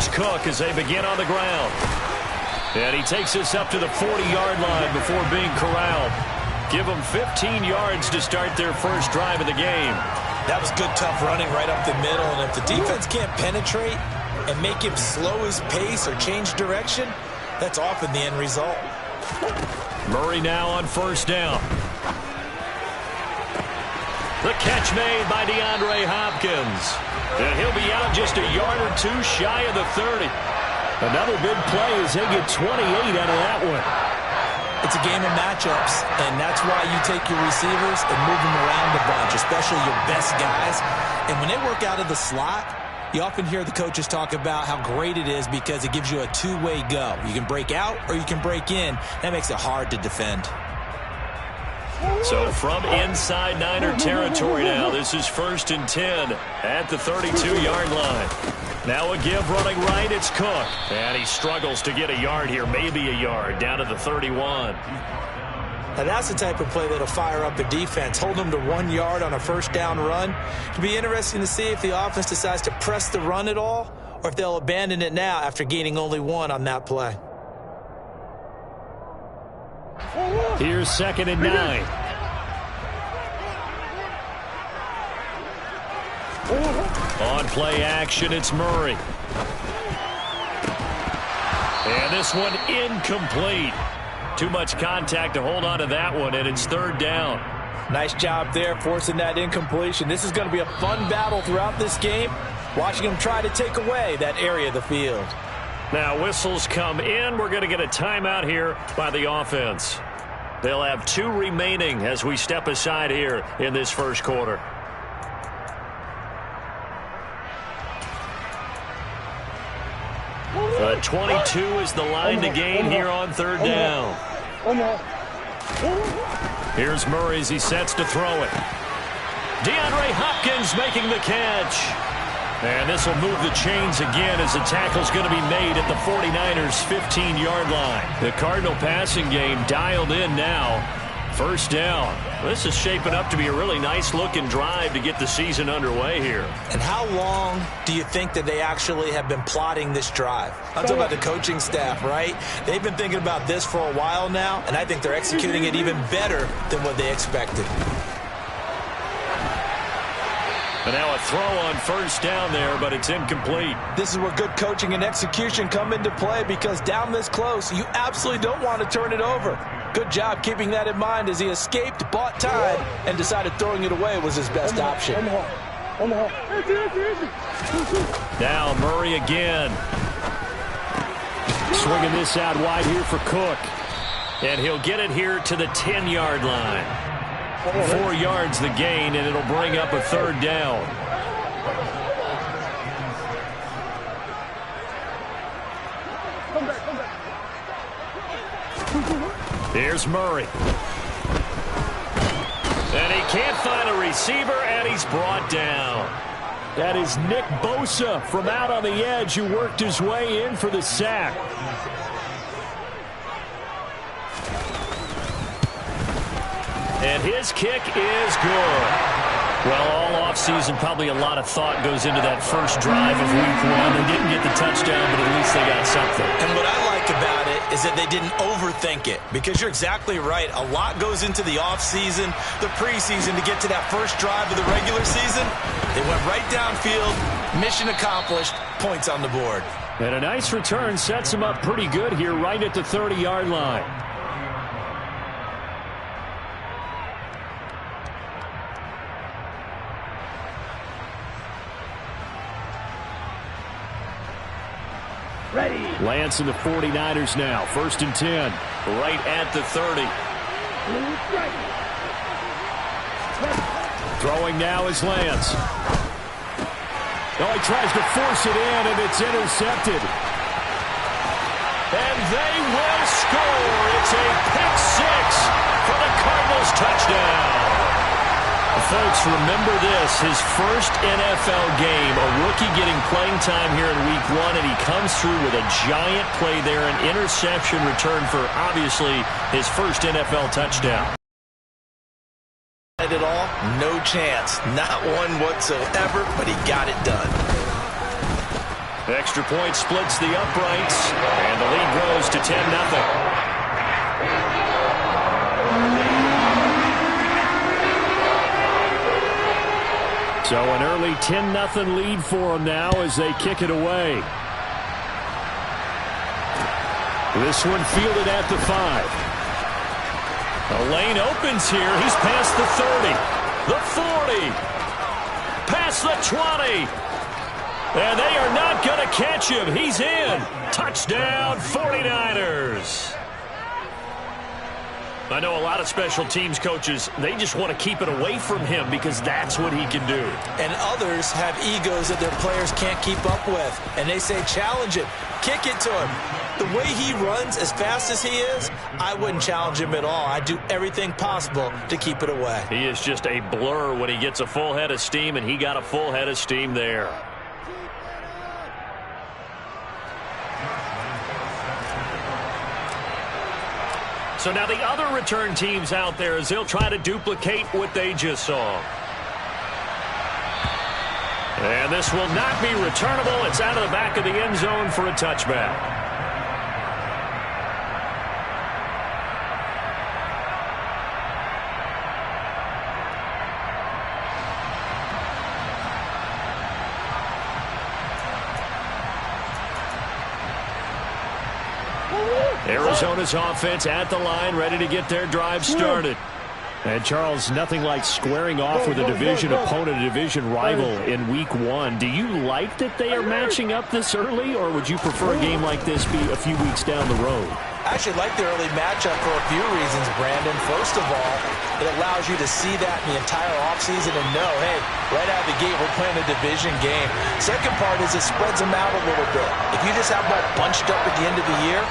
Here's Cook as they begin on the ground. And he takes us up to the 40-yard line before being corralled. Give them 15 yards to start their first drive of the game. That was good, tough running right up the middle. And if the defense can't penetrate and make him slow his pace or change direction, that's often the end result. Murray now on first down. The catch made by DeAndre Hopkins. And he'll be out just a yard or two shy of the 30. Another big play as they get 28 out of that one. It's a game of matchups, and that's why you take your receivers and move them around a bunch, especially your best guys. And when they work out of the slot, you often hear the coaches talk about how great it is because it gives you a two-way go. You can break out or you can break in. That makes it hard to defend. So from inside Niner territory now, this is 1st and 10 at the 32-yard line. Now a give running right, it's Cook. And he struggles to get a yard here, maybe a yard, down to the 31. Now that's the type of play that'll fire up a defense. Hold them to 1 yard on a first down run. It'll be interesting to see if the offense decides to press the run at all or if they'll abandon it now after gaining only 1 on that play. Here's 2nd and 9. On play action, it's Murray. And this one incomplete. Too much contact to hold on to that one, and it's 3rd down. Nice job there forcing that incompletion. This is going to be a fun battle throughout this game, watching them try to take away that area of the field. Now whistles come in. We're going to get a timeout here by the offense. They'll have 2 remaining as we step aside here in this first quarter. The 22 is the line to gain here on 3rd down. Here's Murray as he sets to throw it. DeAndre Hopkins making the catch. And this will move the chains again as the tackle's going to be made at the 49ers' 15-yard line. The Cardinal passing game dialed in now. 1st down. This is shaping up to be a really nice-looking drive to get the season underway here. And how long do you think that they actually have been plotting this drive? I'm talking about the coaching staff, right? They've been thinking about this for a while now, and I think they're executing it even better than what they expected. And now a throw on 1st down there, but it's incomplete. This is where good coaching and execution come into play because down this close, you absolutely don't want to turn it over. Good job keeping that in mind as he escaped, bought time, and decided throwing it away was his best option. Now Murray again. Swinging this out wide here for Cook. And he'll get it here to the 10-yard line. 4 yards the gain, and it'll bring up a 3rd down. Here's Murray. And he can't find a receiver, and he's brought down. That is Nick Bosa from out on the edge who worked his way in for the sack. And his kick is good. Well, all offseason, probably a lot of thought goes into that first drive of week 1. They didn't get the touchdown, but at least they got something. And what I like about it is that they didn't overthink it, because you're exactly right. A lot goes into the offseason, the preseason to get to that first drive of the regular season. They went right downfield, mission accomplished, points on the board. And a nice return sets them up pretty good here right at the 30-yard line. Ready. Lance and the 49ers now. 1st and 10. Right at the 30. Throwing now is Lance. Oh, he tries to force it in, and it's intercepted. And they will score. It's a pick 6 for the Cardinals touchdown. Folks, remember this, his first NFL game, a rookie getting playing time here in week 1, and he comes through with a giant play there, an interception return for, obviously, his first NFL touchdown. At all? No chance. Not one whatsoever, but he got it done. Extra point splits the uprights, and the lead grows to 10-0. So an early 10-0 lead for them now as they kick it away. This one fielded at the 5. A lane opens here. He's past the 30, the 40, past the 20. And they are not going to catch him. He's in. Touchdown, 49ers. I know a lot of special teams coaches, they just want to keep it away from him because that's what he can do. And others have egos that their players can't keep up with. And they say, challenge him. Kick it to him. The way he runs as fast as he is, I wouldn't challenge him at all. I'd do everything possible to keep it away. He is just a blur when he gets a full head of steam, and he got a full head of steam there. So now the other return teams out there as they'll try to duplicate what they just saw. And this will not be returnable. It's out of the back of the end zone for a touchback. Arizona's offense at the line, ready to get their drive started. And, Charles, nothing like squaring off with a division opponent, a division rival in Week 1. Do you like that they are matching up this early, or would you prefer a game like this be a few weeks down the road? I actually like the early matchup for a few reasons, Brandon. First of all, it allows you to see that in the entire offseason and know, hey, right out of the gate, we're playing a division game. Second part is it spreads them out a little bit. If you just have them all bunched up at the end of the year,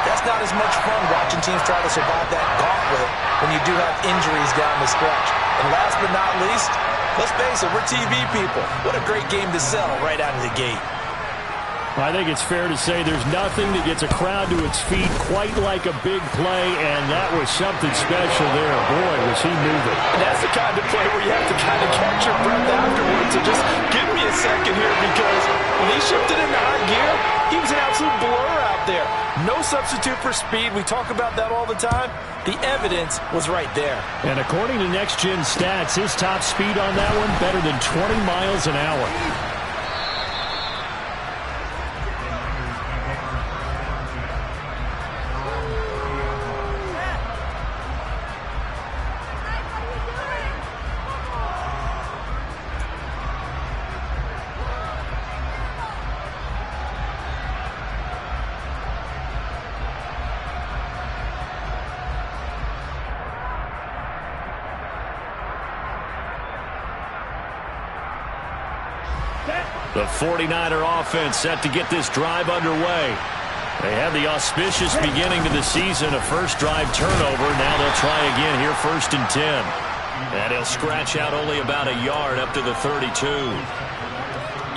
that's not as much fun watching teams try to survive that gauntlet when you do have injuries down the stretch. And last but not least, let's face it, we're TV people. What a great game to sell right out of the gate. I think it's fair to say there's nothing that gets a crowd to its feet quite like a big play, and that was something special there. Boy, was he moving. And that's the kind of play where you have to kind of catch your breath afterwards. So just give me a second here, because when he shifted into high gear, he was an absolute blur out there. No substitute for speed. We talk about that all the time. The evidence was right there. And according to Next Gen Stats, his top speed on that one better than 20 miles an hour. The 49er offense set to get this drive underway. They had the auspicious beginning to the season, a first drive turnover. Now they'll try again here, 1st and 10. And he'll scratch out only about a yard up to the 32.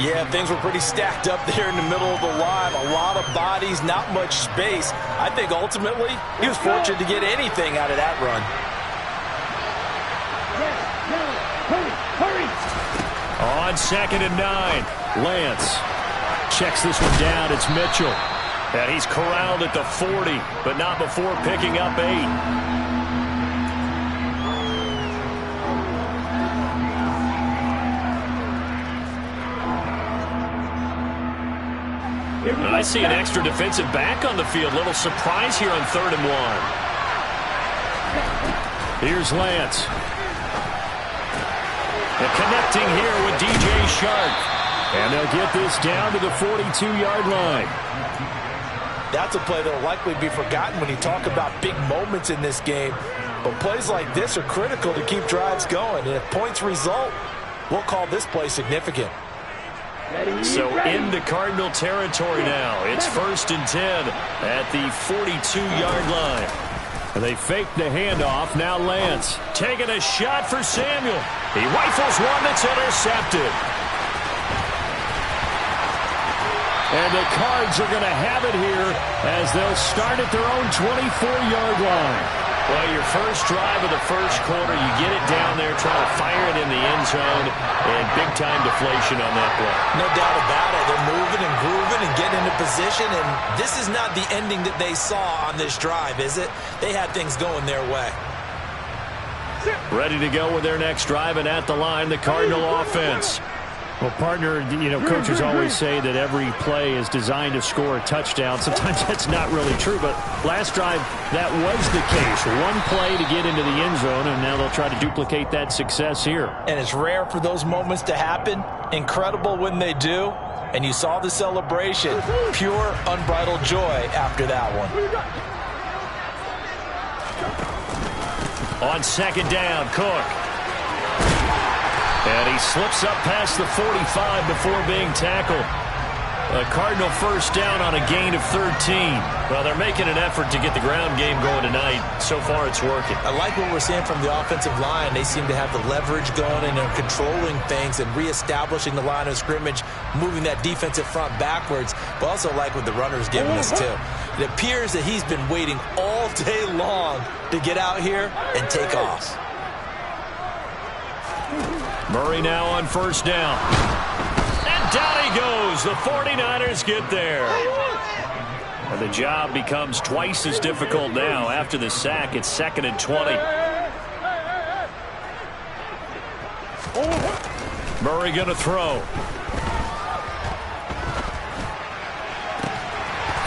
Yeah, things were pretty stacked up there in the middle of the line. A lot of bodies, not much space. I think ultimately he was fortunate to get anything out of that run. On 2nd and 9, Lance checks this one down. It's Mitchell. And he's corralled at the 40, but not before picking up 8. I see an extra defensive back on the field. Little surprise here on 3rd and 1. Here's Lance. And connecting here with DJ Shark. And they'll get this down to the 42-yard line. That's a play that will likely be forgotten when you talk about big moments in this game. But plays like this are critical to keep drives going. And if points result, we'll call this play significant. So into Cardinal territory now. It's 1st and 10 at the 42-yard line. They fake the handoff. Now Lance taking a shot for Samuel. He rifles one that's intercepted. And the Cards are going to have it here as they'll start at their own 24-yard line. Well, your first drive of the first quarter, you get it down there, trying to fire it in the end zone, and big-time deflation on that play. No doubt about it. They're moving and grooving and getting into position, and this is not the ending that they saw on this drive, is it? They had things going their way. Ready to go with their next drive, and at the line, the Cardinal offense. Well, partner, coaches always say that every play is designed to score a touchdown. Sometimes that's not really true, but last drive, that was the case. One play to get into the end zone, and now they'll try to duplicate that success here. And it's rare for those moments to happen. Incredible when they do. And you saw the celebration. Pure, unbridled joy after that one. On second down, Cook. And he slips up past the 45 before being tackled. A Cardinal first down on a gain of 13. Well, they're making an effort to get the ground game going tonight. So far, it's working. I like what we're seeing from the offensive line. They seem to have the leverage going, and they're controlling things and reestablishing the line of scrimmage, moving that defensive front backwards, but also like what the runner's giving us, too. It appears that he's been waiting all day long to get out here and take off. Murray now on first down. And down he goes. The 49ers get there. And the job becomes twice as difficult now. After the sack, it's 2nd and 20. Murray going to throw.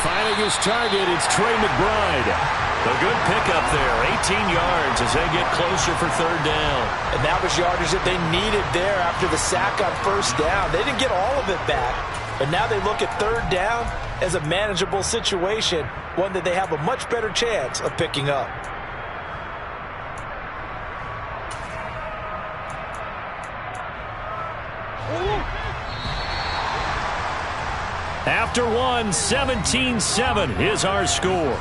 Finding his target, it's Trey McBride. A good pickup there, 18 yards as they get closer for third down. And that was yardage that they needed there after the sack on first down. They didn't get all of it back, but now they look at third down as a manageable situation, one that they have a much better chance of picking up. After one, 17-7 is our score.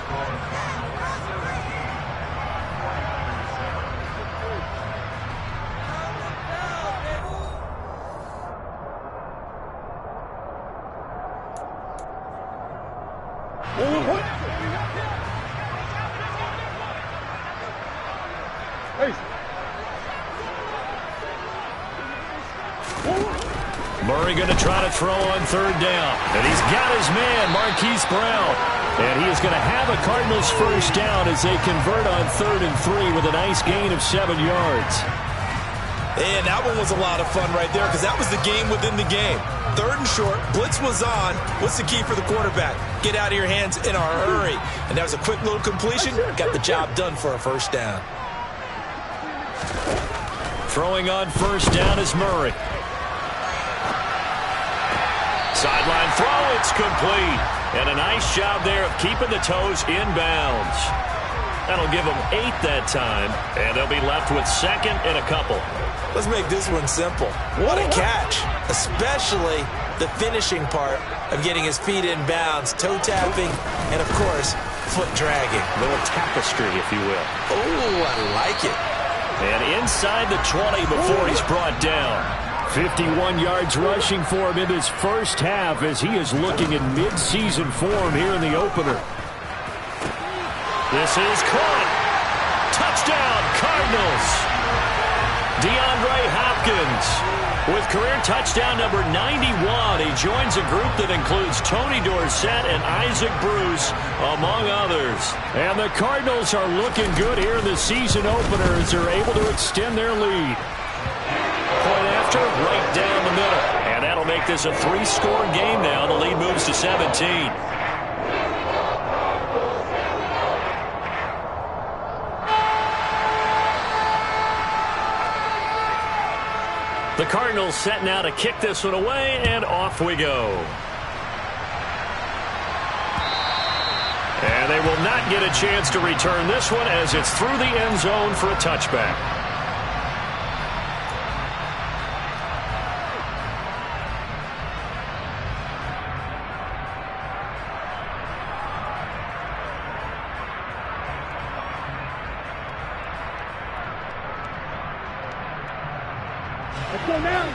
Murray going to try to throw on third down. And he's got his man, Marquise Brown. And he is going to have a Cardinals first down as they convert on 3rd and 3 with a nice gain of 7 yards. And that one was a lot of fun right there because that was the game within the game. 3rd and short, blitz was on. What's the key for the quarterback? Get out of your hands in a hurry. And that was a quick little completion. Got the job done for a first down. Throwing on first down is Murray. Sideline throw, it's complete. And a nice job there of keeping the toes inbounds. That'll give them 8 that time, and they'll be left with 2nd and a couple. Let's make this one simple. What a catch, especially the finishing part of getting his feet in bounds, toe tapping, and, of course, foot dragging. A little tapestry, if you will. Oh, I like it. And inside the 20 before he's brought down. 51 yards rushing for him in his first half as he is looking in mid-season form here in the opener. This is caught. Touchdown, Cardinals. DeAndre Hopkins with career touchdown number 91. He joins a group that includes Tony Dorsett and Isaac Bruce, among others. And the Cardinals are looking good here in the season opener as they're able to extend their lead. Point after, right down the middle. And that'll make this a 3-score game now. The lead moves to 17. The Cardinals set now to kick this one away, and off we go. And they will not get a chance to return this one as it's through the end zone for a touchback.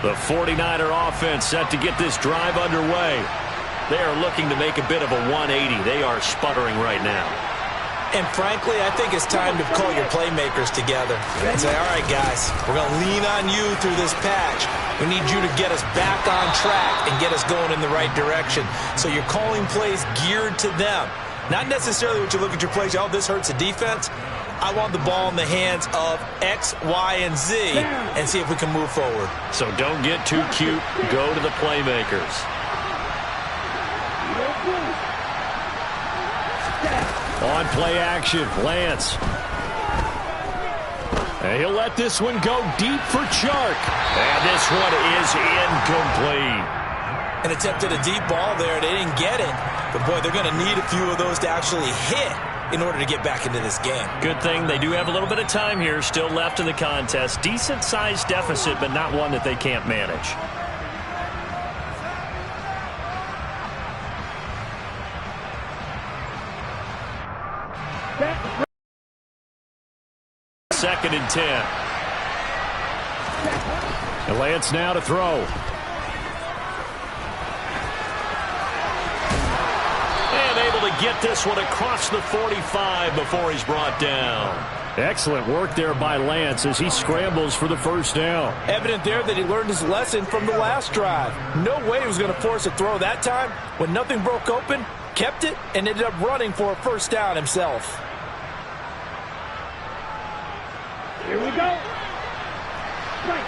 The 49er offense set to get this drive underway. They are looking to make a bit of a 180. They are sputtering right now. And frankly, I think it's time to call your playmakers together and say, all right, guys, we're going to lean on you through this patch. We need you to get us back on track and get us going in the right direction. So you're calling plays geared to them. Not necessarily what you look at your plays, oh, this hurts the defense. I want the ball in the hands of X, Y, and Z and see if we can move forward. So don't get too cute. Go to the playmakers. On play action, Lance. And he'll let this one go deep for Chark. And this one is incomplete. And attempted a deep ball there. They didn't get it. But, boy, they're going to need a few of those to actually hit in order to get back into this game. Good thing they do have a little bit of time here still left in the contest. Decent-sized deficit, but not one that they can't manage. Second and 10. And Lance now to throw. And able to get this one across the 45 before he's brought down. Excellent work there by Lance as he scrambles for the first down. Evident there that he learned his lesson from the last drive. No way he was going to force a throw that time. When nothing broke open, kept it, and ended up running for a first down himself. Here we go. Right.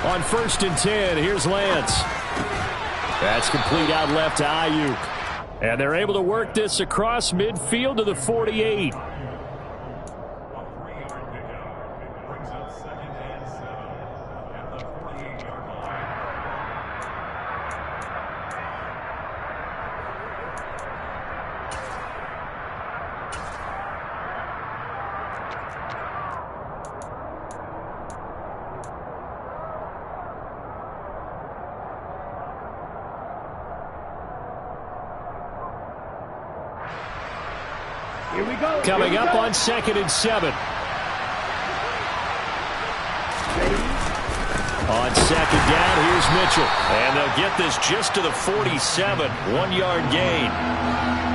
On first and 10, here's Lance. That's complete out left to Ayuk. And they're able to work this across midfield to the 48. Here we go. Coming up on second and 7. On second down, here's Mitchell. And they'll get this just to the 47. 1-yard gain.